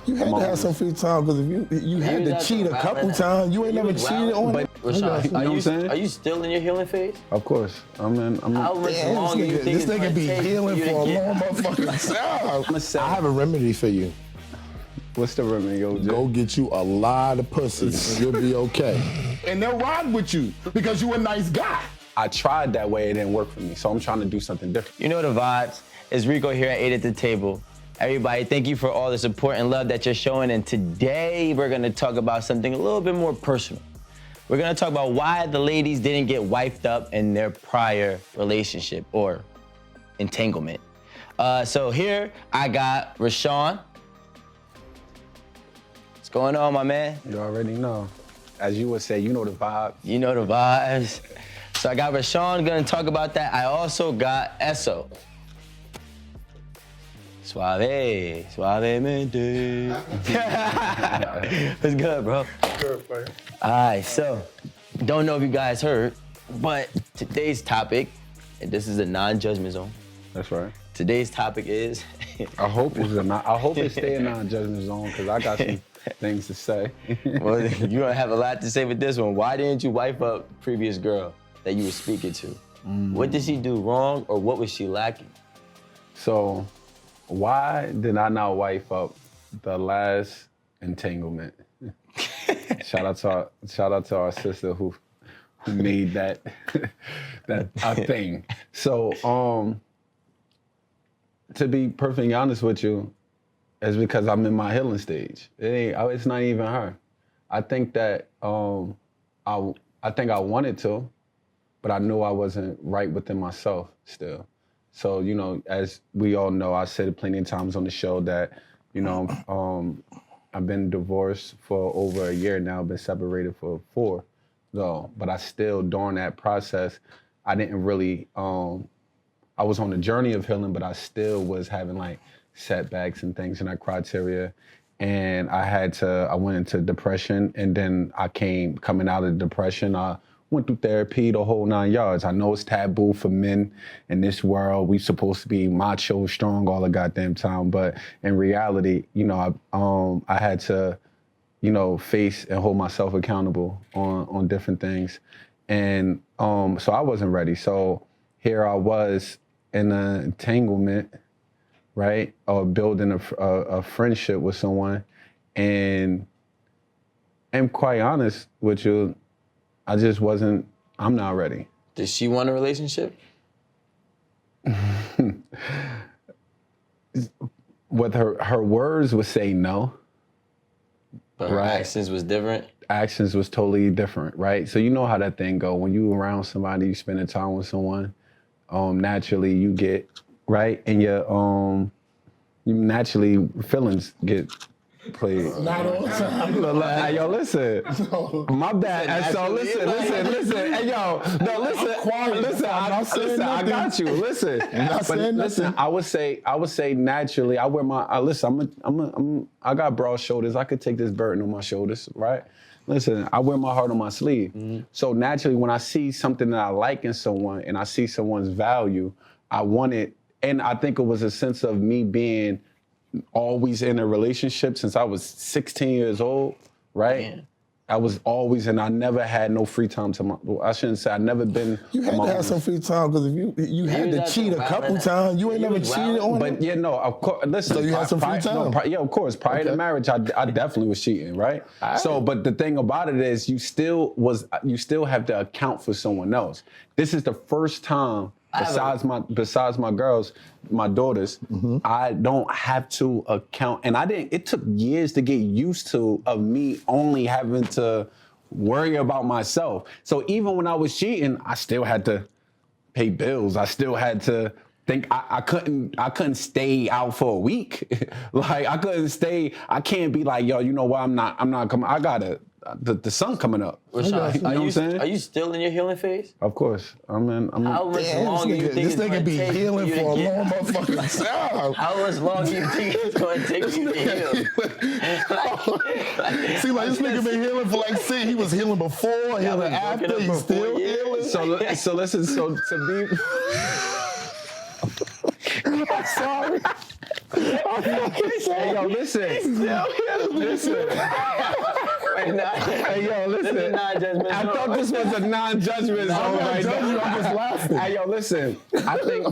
You had to have some free time because if you had to cheat a couple times, you ain't never cheated on it. Rashawn, are you still in your healing phase? Of course. How much longer you think this nigga be healing for a long motherfucking time. I have a remedy for you. What's the remedy, OJ? Go get you a lot of pussies and you'll be okay. And they'll ride with you because you a nice guy. I tried that way, it didn't work for me, so I'm trying to do something different. You know the vibes. It's Rico here at 8 at the Table. Everybody, thank you for all the support and love that you're showing, and today we're gonna talk about something a little bit more personal. We're gonna talk about why the ladies didn't get wifed up in their prior relationship or entanglement. So here I got Rashawn. What's going on, my man? You already know. As you would say, you know the vibe. You know the vibes. So I got Rashawn gonna talk about that. I also got Esso. Suavemente. What's good, bro? Good, man. All right, so don't know if you guys heard, but today's topic, and this is a non-judgment zone. That's right. Today's topic is. I hope it stay a non-judgment zone because I got some things to say. Well, you're gonna have a lot to say with this one. Why didn't you wife up previous girl that you were speaking to? What did she do wrong, or what was she lacking? So, why did I not wife up the last entanglement? Shout out to our sister who made that a thing. So, to be perfectly honest with you, it's because I'm in my healing stage. It's not even her. I think that I think I wanted to, but I knew I wasn't right within myself still. So, you know, as we all know, I said it plenty of times on the show that, you know, I've been divorced for over a year now, been separated for 4, though. But I still, during that process, I didn't really, I was on the journey of healing, but I still was having like setbacks and things in that criteria. And I went into depression, and then coming out of depression, I went through therapy, the whole 9 yards. I know it's taboo for men in this world. We supposed to be macho, strong all the goddamn time. But in reality, you know, I had to, you know, face and hold myself accountable on different things. And so I wasn't ready. So here I was in an entanglement, right? Or building a friendship with someone. And I'm quite honest with you, I'm not ready. Did she want a relationship? With her words would say no. But her actions was different? Actions was totally different, right? So you know how that thing go. When you around somebody, you spending time with someone, naturally you get, right? And you naturally feelings get played. Not all the time. Hey, yo, listen. No. My bad. So listen. Hey, yo, no, listen. I got you. Listen. Listen. I would say naturally. I wear my. I got broad shoulders. I could take this burden on my shoulders, right? Listen, I wear my heart on my sleeve. Mm-hmm. So naturally, when I see something that I like in someone and I see someone's value, I want it. And I think it was a sense of me being always in a relationship since I was 16 years old, right? Yeah. I was always, and I never had no free time I shouldn't say I never been. You had to have some free time because if you had to cheat a couple times, you ain't never cheated on it. But yeah, no, of course. Listen, so you had some free time. Yeah, of course. Prior to marriage, I definitely was cheating, right? So, but the thing about it is, you still have to account for someone else. This is the first time. Besides my girls, my daughters, I don't have to account. And it took years to get used to of me only having to worry about myself. So even when I was cheating, I still had to pay bills. I still had to think I couldn't stay out for a week. Like I can't be like, yo, you know what, I'm not coming. I gotta the sun coming up. Rashawn, you know what I'm saying? Are you still in your healing phase? Of course. How much longer do you think this nigga be healing for a long motherfucking time? How much longer do you think it's going to take you to heal? See, like this nigga been healing for like, he was healing before, healing after, he's still healing. So listen, to be... I'm sorry. Hey, yo, listen. Listen. Hey, yo, listen. I thought this was a non-judgment zone right now. I'm just laughing. Hey, yo, listen. I think,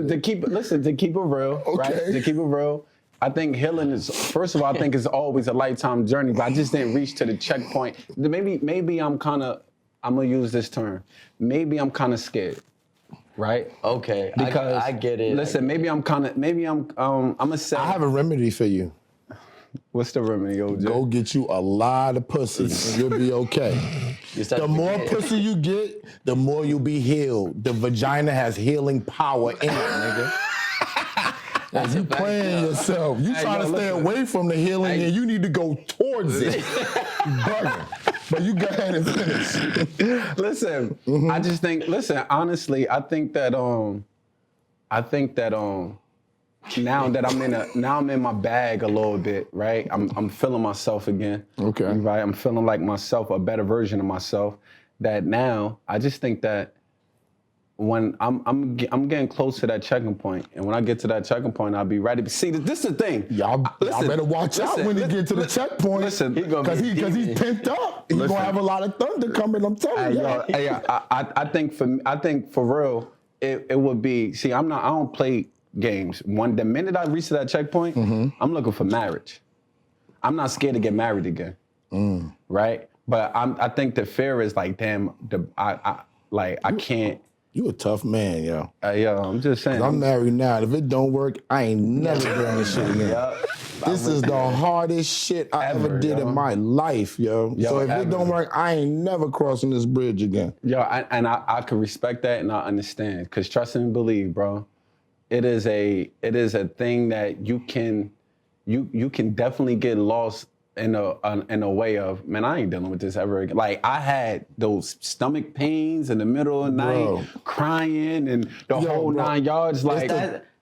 to keep it real, right? To keep it real, I think healing is, first of all, I think it's always a lifetime journey, but I just didn't reach to the checkpoint. Maybe I'm gonna use this term. Maybe I'm kind of scared, right? Okay, Because I get it. Listen, I'm gonna say. I have a remedy for you. What's the remedy, OJ? Go get you a lot of pussy and you'll be okay. The more pussy you get, the more you'll be healed. The vagina has healing power in it, nigga. And you playing yourself. You trying to stay away from the healing and you need to go towards it. Bugging. But you go ahead and finish. Listen, I just think, honestly, I think that now that I'm in my bag a little bit, right? I'm feeling myself again. Okay. Right? I'm feeling like myself, a better version of myself. That now, I just think that when I'm getting close to that checking point, and when I get to that checking point, I'll be ready. See, this is the thing. Y'all better watch out when he get to the checkpoint. Listen, because he's pent up. He's gonna have a lot of thunder coming. I'm telling you. I think for real, it would be. See, I don't play games. The minute I reach to that checkpoint, I'm looking for marriage. I'm not scared to get married again, right? But I think the fear is like, damn, I can't. You a tough man, yo. Yo, I'm just saying. I'm married now. If it don't work, I ain't never doing this shit again. This is the hardest shit I ever did in my life, yo. So if it don't work, I ain't never crossing this bridge again. Yo, I can respect that and I understand. Cause trust and believe, bro. It is a thing that you can definitely get lost in a way of, man, I ain't dealing with this ever again. Like, I had those stomach pains in the middle of the night, crying and the whole 9 yards. Like,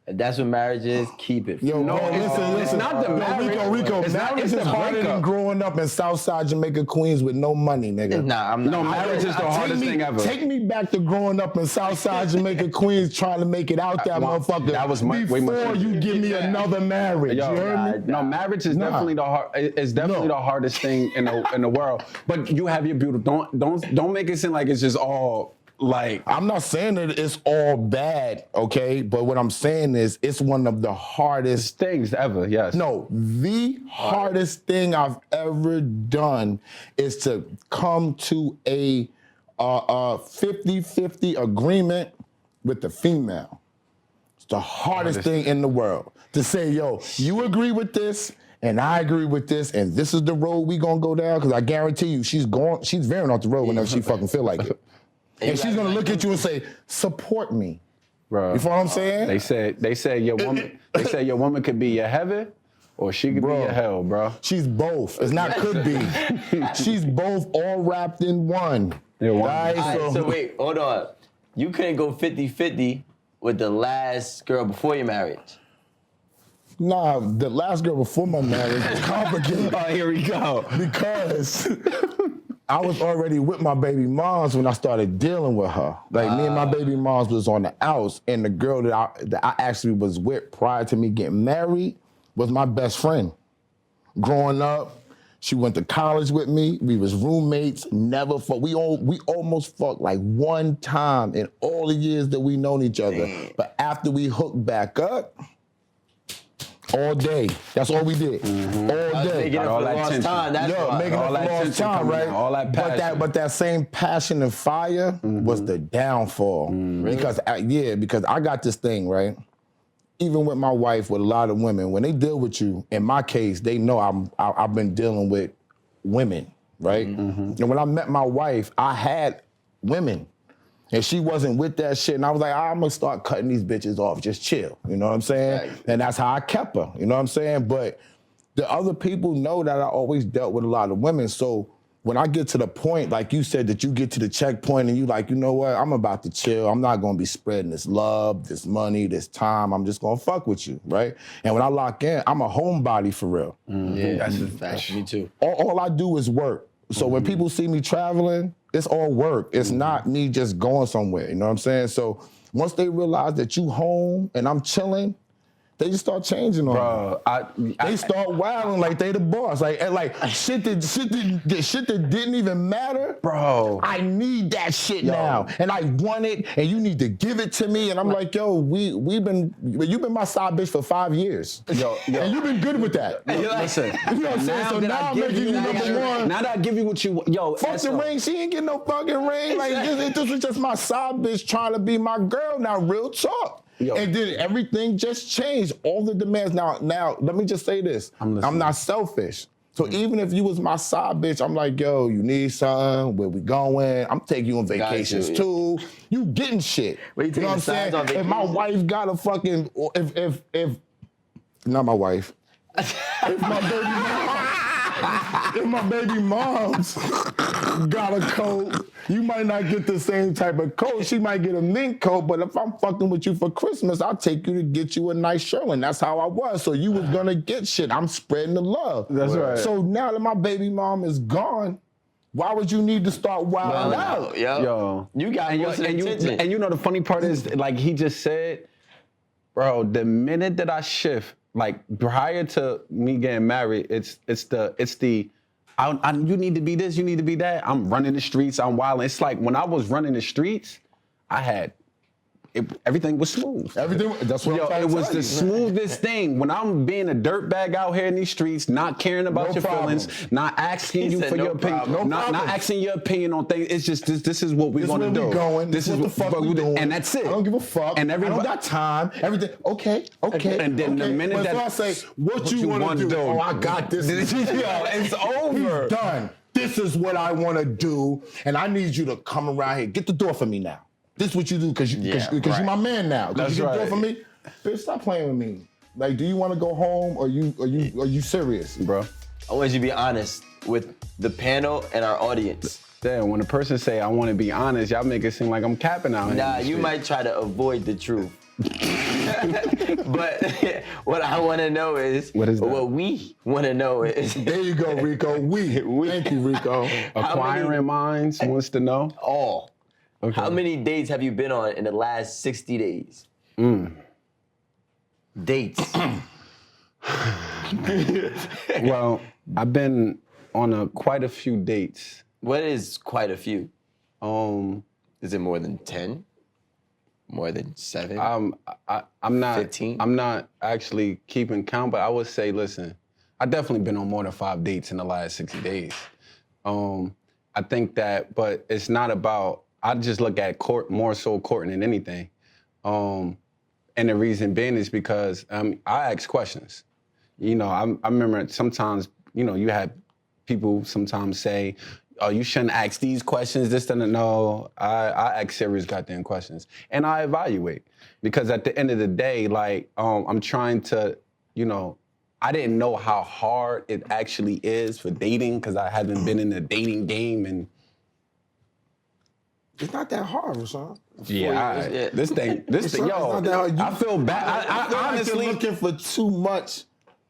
that's what marriage is. Keep it. Yo, no, listen. It's not the marriage. Rico, marriage is harder than growing up in Southside Jamaica, Queens with no money, nigga. Nah, I'm not. No, marriage is the hardest thing ever. Take me back to growing up in Southside Jamaica, Queens, trying to make it out that motherfucker. That was way much before you give me another marriage. Yo, you heard me? No, marriage is definitely the hardest thing in the world. But you have your beautiful. Don't make it seem like it's just all. Like, I'm not saying that it's all bad, okay? But what I'm saying is it's one of the hardest things ever, yes. No, the hardest thing I've ever done is to come to a 50-50 agreement with the female. It's the hardest thing in the world. To say, yo, you agree with this, and I agree with this, and this is the road we gonna go down, because I guarantee you she's veering off the road whenever she fucking feel like it. And she's gonna look at you and say, support me. Bro, you feel what I'm saying? They say your woman could be your heaven or she could be your hell, bro. She's both. It's not could be. She's both, all wrapped in one. Right? So wait, hold on. You couldn't go 50-50 with the last girl before your marriage. Nah, the last girl before my marriage was complicated. Oh, here we go. Because I was already with my baby moms when I started dealing with her. Like, me and my baby moms was on the outs, and the girl that I actually was with prior to me getting married was my best friend. Growing up, she went to college with me. We was roommates, never fucked. We almost fucked like one time in all the years that we known each other. But after we hooked back up, all day. That's all we did. All day. Making all that lost time. That's making all up that lost time, right? All that passion. But that same passion and fire was the downfall. Really? Because I got this thing, right? Even with my wife, with a lot of women, when they deal with you, in my case, they know I've been dealing with women, right? And when I met my wife, I had women. And she wasn't with that shit. And I was like, I'm gonna start cutting these bitches off. Just chill. You know what I'm saying? Right. And that's how I kept her. You know what I'm saying? But the other people know that I always dealt with a lot of women. So when I get to the point, like you said, that you get to the checkpoint and you like, you know what? I'm about to chill. I'm not gonna be spreading this love, this money, this time. I'm just gonna fuck with you, right? And when I lock in, I'm a homebody for real. Yeah, that's me too. All I do is work. So when people see me traveling, it's all work. It's not me just going somewhere, you know what I'm saying? So once they realize that you home and I'm chilling, they just start changing on you. Bro, They start wilding like they the boss. Like shit that didn't even matter. Bro. I need that shit now. And I want it, and you need to give it to me. And I'm like, yo, you've been my side bitch for 5 years. Yo. And you've been good with that. Listen. You know what I'm saying? So now I'm making you number one. Now that I give you what you want. Yo, Fuck the ring. She ain't getting no fucking ring. Like, this was just my side bitch trying to be my girl. Now, real talk. Yo. And then everything just changed. All the demands. Now, let me just say this. I'm not selfish. So even if you was my side bitch, I'm like, yo, you need something? Where we going? I'm taking you on vacations too. You getting shit. You know what I'm saying? If my wife got a fucking, if not my wife. If my baby mom's got a coat, you might not get the same type of coat. She might get a mink coat, but if I'm fucking with you for Christmas, I'll take you to get you a nice shirt. And that's how I was. So you was gonna get shit. I'm spreading the love. That's right. So now that my baby mom is gone, why would you need to start wilding out? Yo. You got attention. And you know the funny part is, like he just said, bro, the minute that I shift, like prior to me getting married, it's the you need to be this, you need to be that. I'm running the streets, I'm wilding. It's like when I was running the streets, everything was smooth. That's what I'm trying to it was tell the you. smoothest thing. When I'm being a dirtbag out here in these streets, not caring about your feelings, not asking you for your opinion, not asking your opinion on things. It's just this is what we're gonna do. This is what the fuck we doing. And that's it. I don't give a fuck. And everybody, I don't got time. Everything. Okay. And then the minute but that I say, what you want to do? Oh, I got this. it's over. He's done. This is what I want to do, and I need you to come around here. Get the door for me now. This is what you do because you're my man now. That's you right. Get the door for me. Bitch, stop playing with me. Like, do you want to go home or are you serious, bro? I want you to be honest with the panel and our audience. Damn, when a person say I want to be honest, y'all make it seem like I'm capping out here. Nah, you might try to avoid the truth. But what I want to know is, what we want to know is. There you go, Rico. Thank you, Rico. Acquiring minds wants to know. All. Okay. How many dates have you been on in the last 60 days? Dates. Well, I've been on quite a few dates. What is quite a few? Is it more than 10? More than 7? I'm not 15? I'm not actually keeping count, but I would say, listen, I've definitely been on more than 5 dates in the last 60 days. I think that, but it's not about, I just look at more so courting than anything. And the reason being is because I ask questions. You know, I remember sometimes, you know, you had people sometimes say, oh, you shouldn't ask these questions, this and that. No, I ask serious goddamn questions. And I evaluate. Because at the end of the day, like, I'm trying to, you know, I didn't know how hard it actually is for dating because I haven't been in the dating game and it's not that hard, Rashawn. Yeah, this thing, yo, I feel bad. I honestly like looking for too much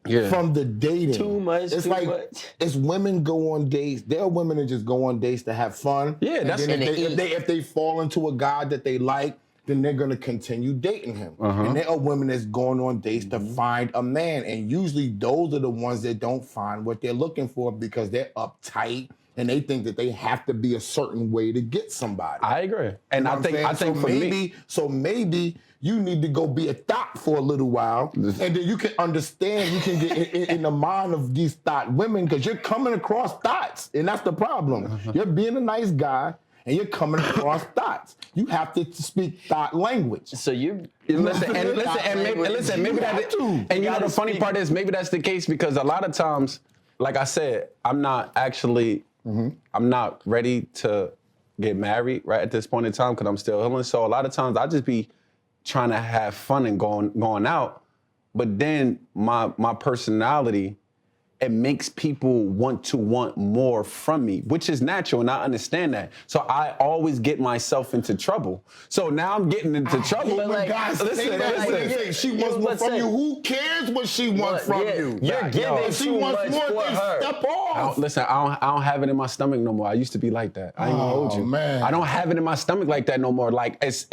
from the dating. Too much. It's too like much. it's women go on dates. There are women that just go on dates to have fun. Yeah, and that's then if they fall into a guy that they like, then they're gonna continue dating him. And there are women that's going on dates to find a man, and usually those are the ones that don't find what they're looking for because they're uptight. And they think that they have to be a certain way to get somebody. I agree. And I think for me. So maybe you need to go be a thought for a little while. And then you can understand, you can get in the mind of these thought women because you're coming across thoughts. And that's the problem. You're being a nice guy and you're coming across thoughts. You have to speak thought language. So you listen, maybe that. And you know the funny part is maybe that's the case because a lot of times, like I said, I'm not actually. I'm not ready to get married right at this point in time because I'm still healing. So a lot of times I just be trying to have fun and going out. But then my personality, it makes people want more from me, which is natural, and I understand that. So I always get myself into trouble. So now I'm getting into trouble. But like, guys, listen. She wants more from you. Who cares what she wants from you? You're giving if she wants more, then step off. I don't have it in my stomach no more. I used to be like that. I ain't gonna hold you. Man. I don't have it in my stomach like that no more. Like it's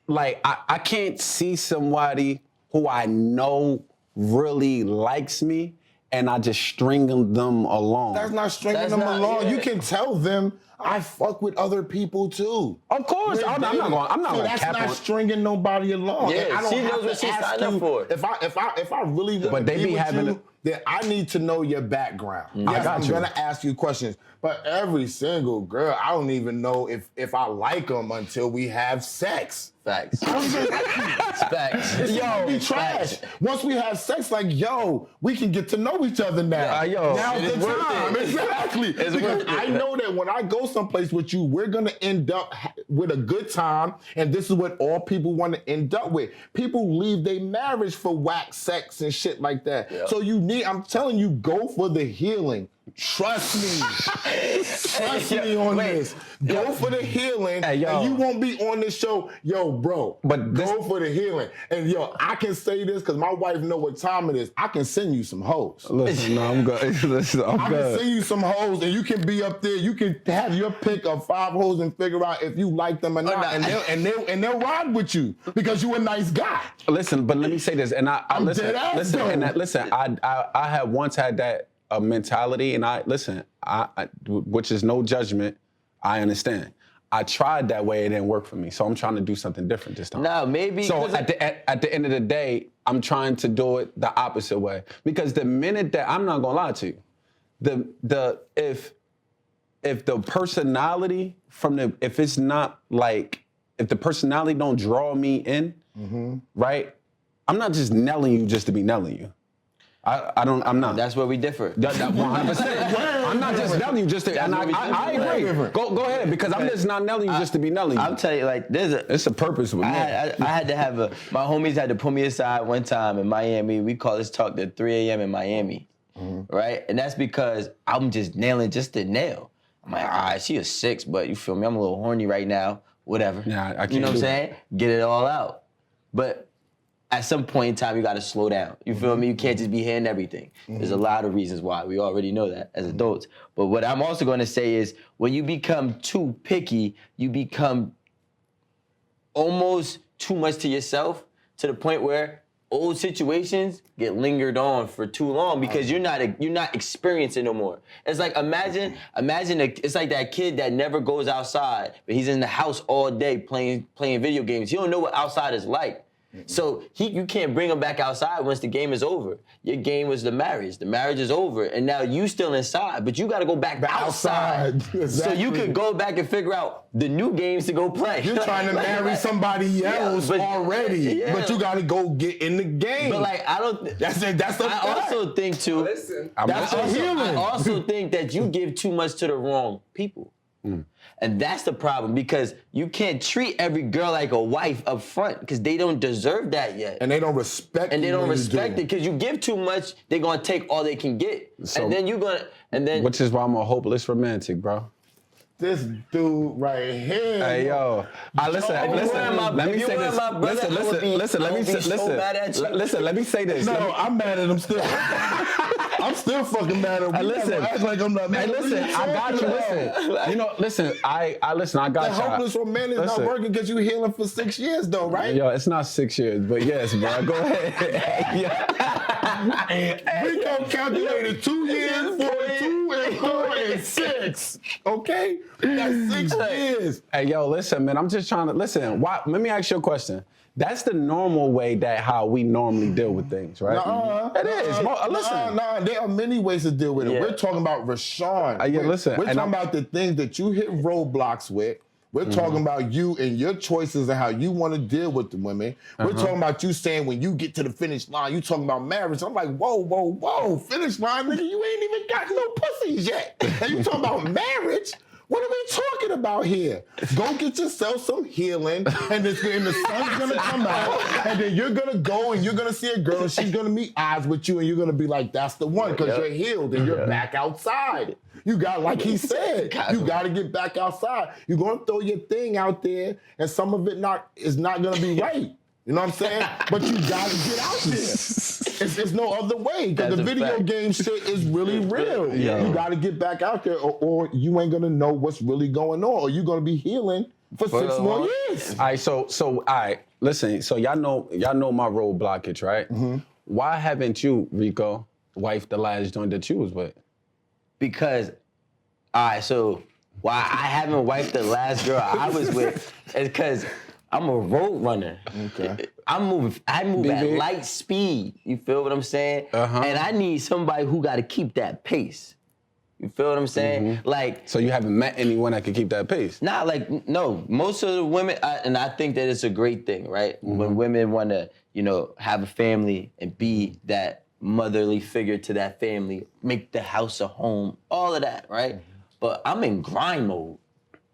like I can't see somebody who I know really likes me, and I just string them along. That's not stringing them along. You can tell them I fuck with other people too. Of course, I'm not gonna that's cap not on. stringing nobody along. Yeah, And I don't she have knows to what she ask signed up you for. If I really want But to they be be with having you, then I need to know your background. Yes, got I'm you. gonna ask you questions. But every single girl, I don't even know if I like them until we have sex. Facts. Facts. Yo, be trash. Once we have sex, like, yo, we can get to know each other now. Yo, Now's it the is worth time. it. Exactly. It's Because worth it. I know that when I go someplace with you, we're gonna end up with a good time, and this is what all people want to end up with. People leave their marriage for whack sex and shit like that. Yeah. So I'm telling you, go for the healing. Trust me. Trust me on this. Go for the healing, Hey, yo. and you won't be on this show, yo, bro. But go for the healing. And yo, I can say this because my wife know what time it is. I can send you some hoes. Listen, no, I'm good. Listen, I'm I can good. send you some hoes, and you can be up there. You can have your pick of 5 hoes and figure out if you like them or not, not. and they'll ride with you because you a nice guy. Listen, but let me say this, and I'm listen, dead ass, listen, though. and listen. I had once had that mentality, and I which is no judgment. I understand. I tried that way, it didn't work for me, so I'm trying to do something different this time. No, maybe. So at the end of the day, I'm trying to do it the opposite way, because the minute that I'm not gonna lie to you, if the personality if it's not like, if the personality don't draw me in, right? I'm not just nailing you just to be nailing you. I'm not. That's where we differ. That 100%. I'm not just nailing you just to. And I agree. Go ahead, because I'm just not nailing you just to be nailing you. I'll tell you, like, It's a purpose with me. I had to have my homies had to pull me aside one time in Miami. We call this talk at 3 a.m. in Miami, right? And that's because I'm just nailing just to nail. I'm like, all right, she a 6, but you feel me? I'm a little horny right now. Whatever. Nah, I can't You know what I'm do saying? Get it all out. But at some point in time, you got to slow down. You feel me? You can't just be hearing everything. There's a lot of reasons why. We already know that as adults. But what I'm also going to say is, when you become too picky, you become almost too much to yourself, to the point where old situations get lingered on for too long because you're not experiencing no more. It's like, imagine it's like that kid that never goes outside, but he's in the house all day playing video games. He don't know what outside is like. So you can't bring him back outside once the game is over. Your game was the marriage. The marriage is over, and now you still inside, but you got to go back outside. Exactly. So you could go back and figure out the new games to go play. You're trying to marry somebody else already, yeah. but you got to go get in the game. But like, I don't. That's it. That's the I also think too. Listen. That's I healing. also think that you give too much to the wrong people. And that's the problem, because you can't treat every girl like a wife up front, because they don't deserve that yet. And they don't respect And they you don't when you respect do. it, because you give too much, they're gonna take all they can get. So- and then you're gonna, and then Which is why I'm a hopeless romantic, bro. This dude right here. Hey yo, listen. If you Listen. weren't my- Let me if you say weren't this. my brother, Listen. I would be- Listen. I Let me would be say. so mad at you. Listen. Let me say this. No, I'm mad at him still. I'm still fucking mad at him. Listen. Act like I'm not mad. Hey, listen. I got you. Listen. You know. Listen. I listen. I got The you. hopeless romantic is not Listen. working because you healing for 6 years though, right? Yo, it's not 6 years, but yes, bro. Go ahead. Rico calculated 2 years, 42, and 4, and 6. Okay? That's 6 years. Hey, yo, listen, man. I'm just trying to listen. Why? Let me ask you a question. That's the normal way how we normally deal with things, right? It is. Listen. Nah, there are many ways to deal with it. Yeah. We're talking about Rashawn. Yeah, listen, We're and talking I'm- about the things that you hit roadblocks with. We're talking about you and your choices and how you want to deal with the women. We're talking about you saying when you get to the finish line, you talking about marriage. I'm like, whoa, finish line, nigga, you ain't even got no pussies yet. And you talking about marriage? What are we talking about here? Go get yourself some healing, and the sun's gonna come out, and then you're gonna go and you're gonna see a girl, and she's gonna meet eyes with you, and you're gonna be like, that's the one, because you're healed and you're back outside. You got, like he said, you gotta get back outside. You're gonna throw your thing out there, and some of it is not gonna be right. You know what I'm saying? But you gotta get out there. It's no other way, because the That's a video fact. game shit is really real. Yeah. You gotta get back out there, or you ain't gonna know what's really going on, or you're gonna be healing for 6 more years. All right, so all right. Listen, so y'all know my road blockage, right? Why haven't you, Rico, wife the last joint that you was with? Because, all right, so why I haven't wiped the last girl I was with is because I'm a road runner. Okay. I move at light speed. You feel what I'm saying? And I need somebody who got to keep that pace. You feel what I'm saying? Like, So you haven't met anyone that can keep that pace? not like, no, most of the women, and I think that it's a great thing, right? When women want to, have a family and be that motherly figure to that family, make the house a home, all of that, right? But I'm in grind mode.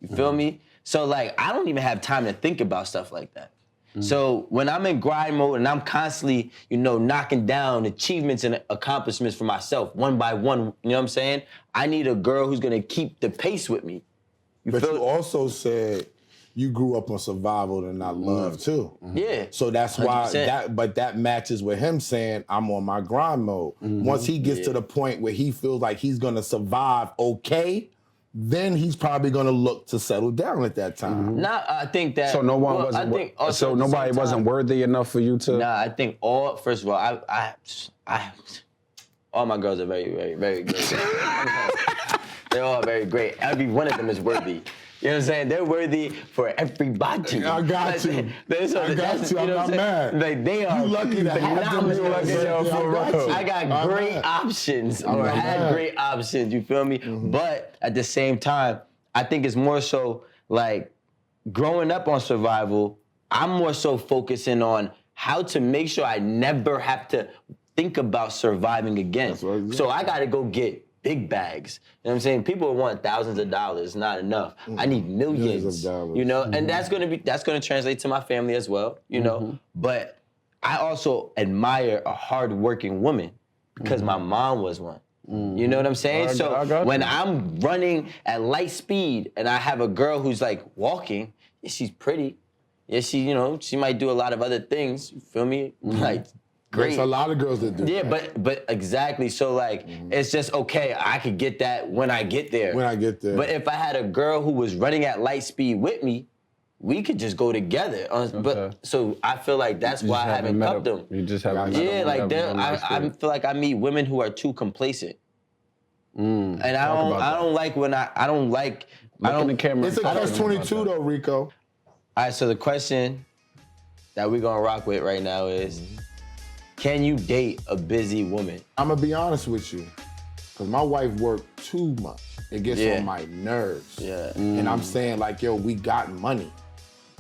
You feel me? So like, I don't even have time to think about stuff like that. So when I'm in grind mode and I'm constantly, knocking down achievements and accomplishments for myself, one by one, you know what I'm saying? I need a girl who's gonna keep the pace with me. But you also said you grew up on survival and not love too. Yeah. So that's why 100%. that matches with him saying I'm on my grind mode. Once he gets to the point where he feels like he's gonna survive okay, then he's probably gonna look to settle down at that time. I think that. So no one well, wasn't. I think also at the nobody same wasn't time- worthy enough for you to. Nah, I think first of all, I all my girls are very, very, very great. They're all very great. Every one of them is worthy. You know what I'm saying? They're worthy for everybody. I got you. I got you. I'm not mad. Like, they are You lucky to have them. phenomenal. I got great mad. options, I'm or not had mad. great options, you feel me? But at the same time, I think it's more so like growing up on survival, I'm more so focusing on how to make sure I never have to think about surviving again. That's right. So I gotta go get big bags. You know what I'm saying? People want thousands of dollars, not enough. I need millions. Millions of dollars. And that's gonna translate to my family as well, But I also admire a hardworking woman because my mom was one. You know what I'm saying? I got When you. I'm running at light speed and I have a girl who's like walking, yeah, she's pretty. Yeah, she might do a lot of other things. You feel me? Like, great. There's a lot of girls that do Yeah, that. but exactly. So like, it's just okay. I could get that when I get there. When I get there. But if I had a girl who was running at light speed with me, we could just go together. But so I feel like that's why I haven't cupped them. You just haven't met Yeah, them, like whatever, I feel like I meet women who are too complacent, and I don't like when I don't like. I Look in don't. the camera. It's a catch-22 though, Rico. All right, so the question that we're gonna rock with right now is, can you date a busy woman? I'm gonna be honest with you, because my wife worked too much. It gets Yeah. on my nerves. Yeah. And I'm saying like, yo, we got money.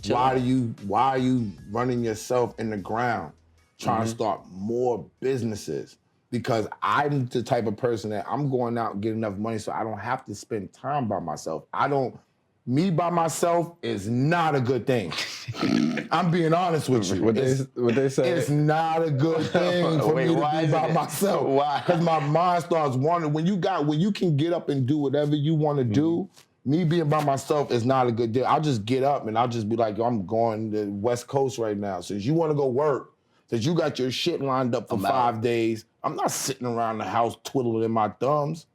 Why are you running yourself in the ground trying to start more businesses? Because I'm the type of person that I'm going out and get enough money so I don't have to spend time by myself. Me by myself is not a good thing. I'm being honest with you. What they say? It's not a good thing for Wait, me to why be isn't by it? myself. Why? Because my mind starts wandering. When you can get up and do whatever you want to do, me being by myself is not a good deal. I'll just get up and I'll just be like, yo, I'm going to the West Coast right now. Since you want to go work, since you got your shit lined up for 5 days, I'm not sitting around the house twiddling my thumbs.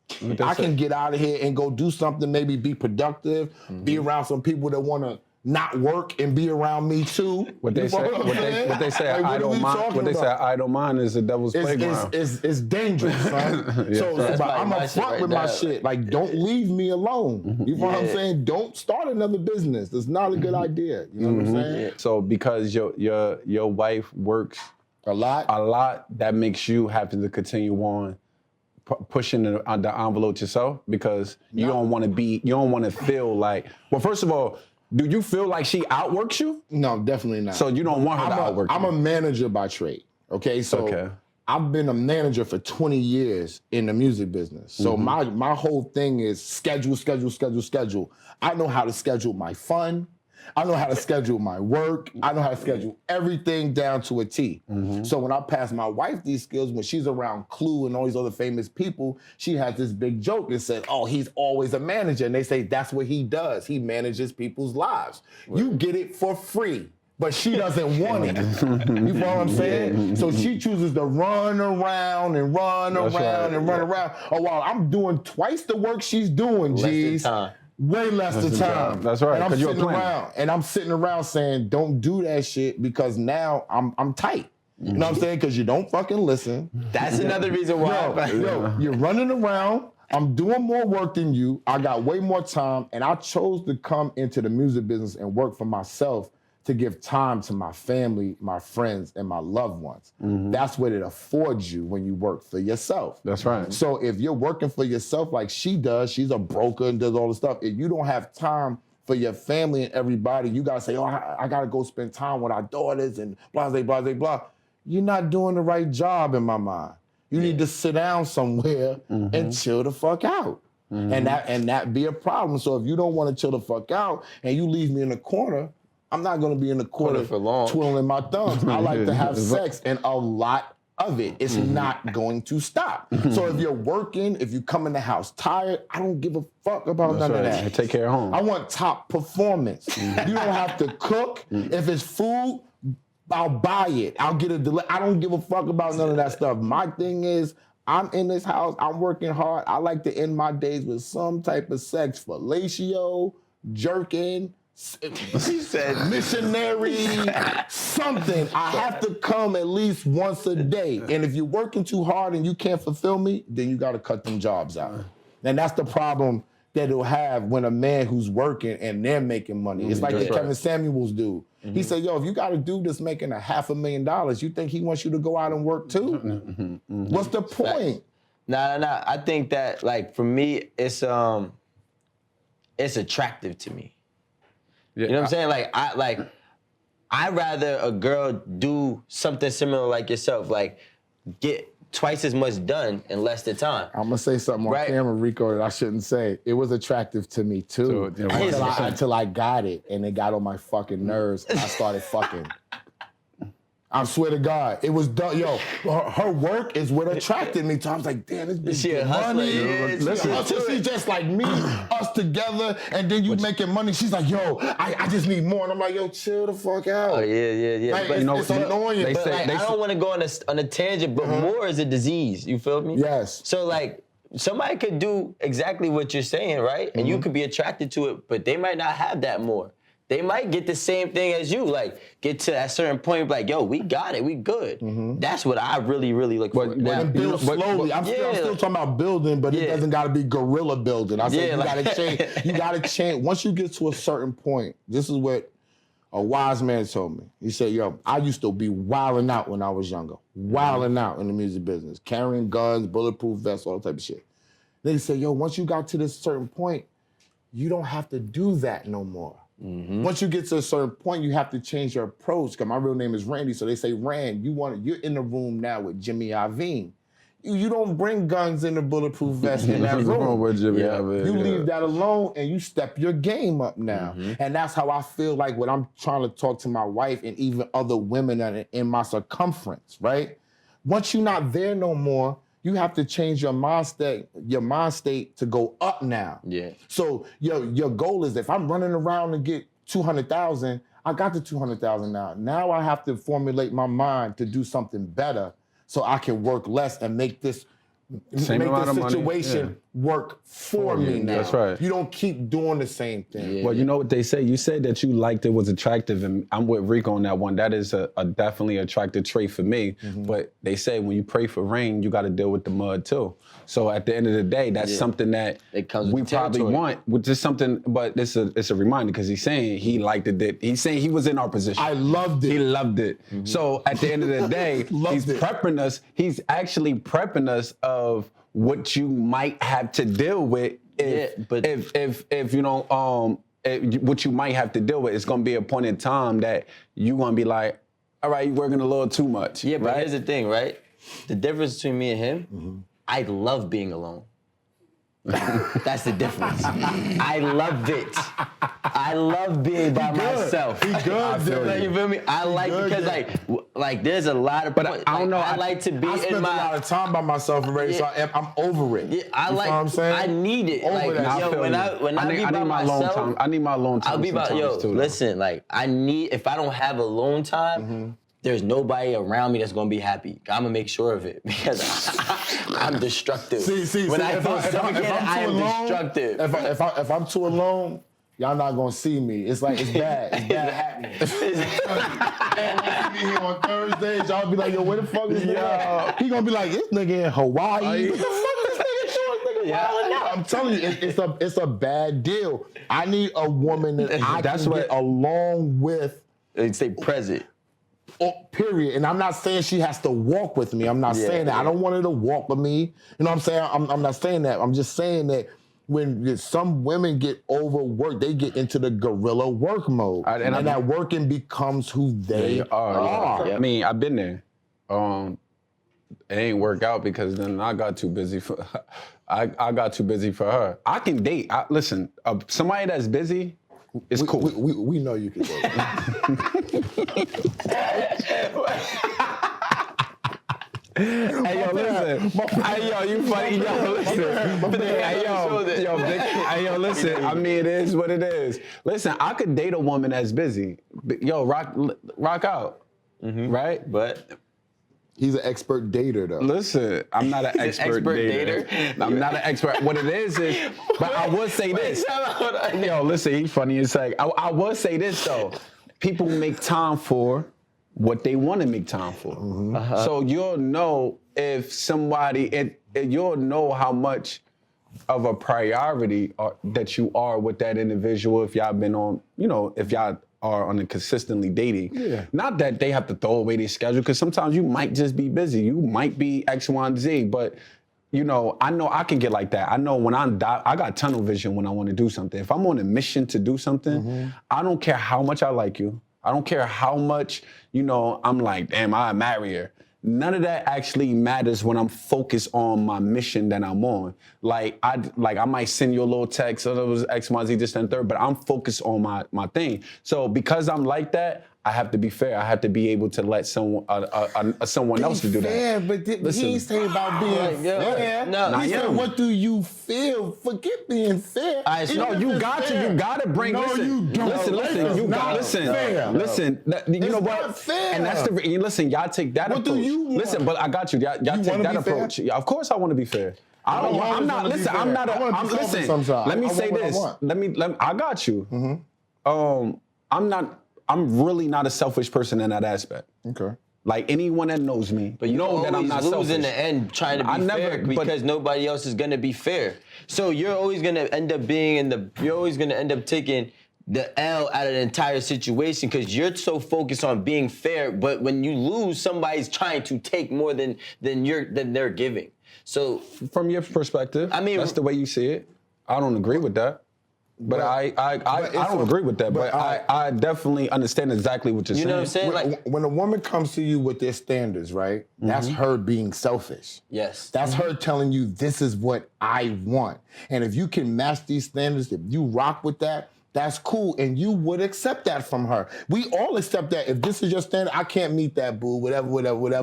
I can get out of here and go do something, maybe be productive, be around some people that want to not work and be around me too. What they You say? know What they say? Like, I what are don't we mind. talking What they say? about? I don't mind is the devil's playground. It's dangerous, son. So That's but my I'm shit upfront right with my now. shit. Like, don't leave me alone. You know what I'm Yeah. saying? Don't start another business. That's not a good idea. You know what I'm saying? So because your wife works A lot. a lot, that makes you have to continue on pushing the envelope yourself because you don't want to feel like. Well, first of all, do you feel like she outworks you? No, definitely not. So you don't want her to outwork you? I'm a manager by trade. Okay, so Okay. I've been a manager for 20 years in the music business. So my whole thing is schedule. I know how to schedule my fun. I know how to schedule my work. I know how to schedule everything down to a T. So when I pass my wife these skills, when she's around Clue and all these other famous people, she has this big joke that said, oh, he's always a manager. And they say, that's what he does. He manages people's lives. You get it for free. But she doesn't want it. You know what I'm saying? So she chooses to run around and run That's around right, and run around. Oh, while I'm doing twice the work she's doing, Less than G's. time. way less the time. That's right. And I'm Because you're sitting planning. around, and I'm sitting around saying, "Don't do that shit," because now I'm tight. You know what I'm saying? Because you don't fucking listen. That's another reason why. Yo, you're running around. I'm doing more work than you. I got way more time, and I chose to come into the music business and work for myself to give time to my family, my friends, and my loved ones. That's what it affords you when you work for yourself. That's right. So if you're working for yourself like she does, she's a broker and does all the stuff. If you don't have time for your family and everybody, you gotta say, "Oh, I gotta go spend time with our daughters and blah, blah, blah, blah, blah." You're not doing the right job in my mind. You need to sit down somewhere and chill the fuck out. And that be a problem. So if you don't want to chill the fuck out and you leave me in the corner, I'm not gonna be in the corner for long. twiddling my thumbs. I like to have sex, and a lot of it is not going to stop. So if you're working, if you come in the house tired, I don't give a fuck about none of that. Take care of home. I want top performance. You don't have to cook. If it's food, I'll buy it. I'll get it delivered. I don't give a fuck about none of that stuff. My thing is, I'm in this house. I'm working hard. I like to end my days with some type of sex, fellatio, jerking. He said Missionary, something. I have to come at least once a day. And if you're working too hard and you can't fulfill me, then you got to cut them jobs out. And that's the problem that it'll have when a man who's working and they're making money. It's like the Kevin Samuels dude. He said, "Yo, if you got a dude that's making $500,000, you think he wants you to go out and work too? What's the point?" Nah. I think that, like, for me, it's attractive to me. Yeah, You know what I'm saying? I'd rather a girl do something similar like yourself, like get twice as much done in less than time. I'm gonna say something on camera, Rico, that I shouldn't say. It was attractive to me too, until I got it, and it got on my fucking nerves, and I started fucking. I swear to God, it was done. Yo, her work is what attracted me. So I was like, damn, this bitch She a hustler. money. Yeah, She's just like me, us together, and then you making money. She's like, yo, I just need more. And I'm like, yo, chill the fuck out. Oh, yeah. Like, But it's annoying. I don't want to go on a tangent, but more is a disease. You feel me? Yes. So, like, somebody could do exactly what you're saying, right? And you could be attracted to it, but they might not have that more. They might get the same thing as you, like get to that certain point, like, yo, we got it, we good. That's what I really, really look for. And build slowly. I'm still talking about building, but it doesn't got to be guerrilla building. I said you got to change. You got to change. Once you get to a certain point, this is what a wise man told me. He said, yo, I used to be wilding out when I was younger, wilding out in the music business, carrying guns, bulletproof vests, all that type of shit. Then he said, yo, once you got to this certain point, you don't have to do that no more. Once you get to a certain point, you have to change your approach. Because my real name is Randy, so they say, Rand, you're in the room now with Jimmy Iovine. You don't bring guns in the bulletproof vest in that room. With Jimmy You leave that alone and you step your game up now. And that's how I feel like when I'm trying to talk to my wife and even other women that are in my circumference, right? Once you're not there no more, you have to change your mind state to go up now. Yeah. So your goal is, if I'm running around to get 200,000, I got the 200,000 now. Now I have to formulate my mind to do something better so I can work less and make this situation work for me now. That's right. You don't keep doing the same thing. Yeah. Well, you know what they say? You said that you liked it, was attractive, and I'm with Rico on that one. That is a definitely attractive trait for me. But they say when you pray for rain, you got to deal with the mud too. So at the end of the day, that's something that we probably want, which is something, but it's a reminder, because he's saying he liked it. He's saying he was in our position. I loved it. He loved it. So at the end of the day, he's prepping us. He's actually prepping us of what you might have to deal with if you know what you might have to deal with. It's gonna be a point in time that you gonna be like, all right, you're working a little too much. Yeah, but here's the thing, right? The difference between me and him, I love being alone. That's the difference. I love it. I love being by myself. He good. You feel me? I like because like there's a lot of. But I don't know. I like to be I spend in my. a lot of time by myself already, so I'm over it. Yeah, You know what I'm saying? I need it. Over Like, that. yo, when I be by myself, I need my alone time. I'll be about, sometimes too, though. listen, like I need, if I don't have alone time, there's nobody around me that's gonna be happy. I'm gonna make sure of it because I'm destructive. When I feel suffocated, I am destructive. If I'm too alone, y'all not gonna see me. It's like it's bad. It's bad happening. Y'all see me here on Thursdays. Y'all be like, yo, where the fuck is nigga? He gonna be like, this nigga in Hawaii. What the fuck is this nigga doing? Yeah, I'm telling you, it's a bad deal. I need a woman that I can get along with. And stay present. Period. And I'm not saying she has to walk with me. I'm not saying that. I don't want her to walk with me. You know what I'm saying? I'm not saying that. I'm just saying that when some women get overworked, they get into the guerrilla work mode. And that working becomes who they are. I mean, I've been there. It ain't work out because then I got too busy for I got too busy for her. I can date. Listen, somebody that's busy, it's cool. We know you can date. Hey, yo, listen. Hey, yo, you funny. Yo, listen. Hey, yo, listen. I mean, it is what it is. Listen, I could date a woman that's busy. Yo, rock out. Right? But he's an expert dater, though. Listen, I'm not an expert dater. I'm not an expert. What it is, but I will say this. Yo, listen, he's funny as heck. I will say this, though. People make time for what they want to make time for. So you'll know if somebody, you'll know how much of a priority that you are with that individual if y'all been on, if y'all are on a consistently dating. Yeah. Not that they have to throw away their schedule, because sometimes you might just be busy. You might be X, Y, and Z, but I know I can get like that. I know when I got tunnel vision when I want to do something. If I'm on a mission to do something, I don't care how much I like you. I don't care how much, I'm like, damn, I marry her. None of that actually matters when I'm focused on my mission that I'm on. Like I might send you a little text, it was X, Y, Z, this, and third, but I'm focused on my thing. So because I'm like that, I have to be fair. I have to be able to let someone else to do that. But he ain't saying about being fair. No, he said, what do you feel? Forget being fair. No, you got to bring. No, listen, you don't. Listen, you got to listen. You know what? Not fair. And that's listen. Y'all take that approach. What do you want? Listen, but I got you. Y'all take that approach. Yeah, of course, I want to be fair. I'm not. Listen, I'm not. Listen. Let me say this. I got you. I'm really not a selfish person in that aspect. Okay. Like anyone that knows me, but you know that I'm not selfish. Lose in the end trying to be fair because nobody else is gonna be fair. So you're always gonna end up taking the L out of the entire situation because you're so focused on being fair. But when you lose, somebody's trying to take more than they're giving. So from your perspective, I mean, that's the way you see it. I don't agree with that. But I don't agree with that, but I definitely understand exactly what you're saying. You know what I'm saying? When a woman comes to you with their standards, right, that's her being selfish. Yes. That's her telling you, this is what I want. And if you can match these standards, if you rock with that, that's cool, and you would accept that from her. We all accept that. If this is your standard, I can't meet that, boo, whatever.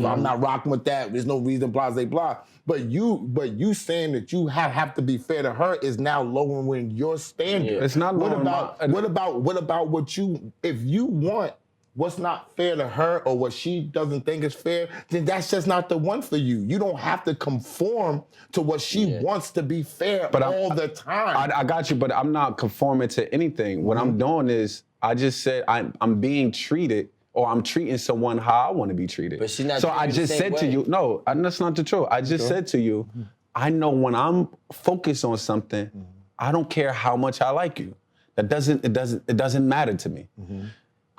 I'm not rocking with that. There's no reason, blah, blah, blah. But you saying that you have to be fair to her is now lowering your standard. Yeah. It's not lowering. What about what you, if you want what's not fair to her or what she doesn't think is fair, then that's just not the one for you. You don't have to conform to what she wants to be fair all the time. I got you, but I'm not conforming to anything. What I'm doing is, I just said I'm being treated, or I'm treating someone how I want to be treated. But she's not. So I just said to you, no, that's not the truth. I just said to you, I know when I'm focused on something, I don't care how much I like you. It doesn't matter to me.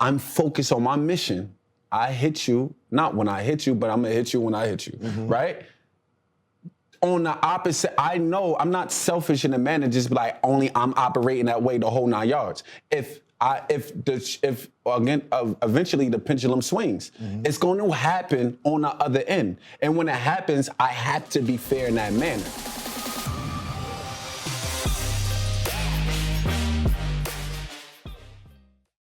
I'm focused on my mission. I hit you, not when I hit you, but I'm gonna hit you when I hit you, right? On the opposite, I know I'm not selfish in the manner just like only I'm operating that way the whole 9 yards. Eventually the pendulum swings, it's going to happen on the other end. And when it happens, I have to be fair in that manner.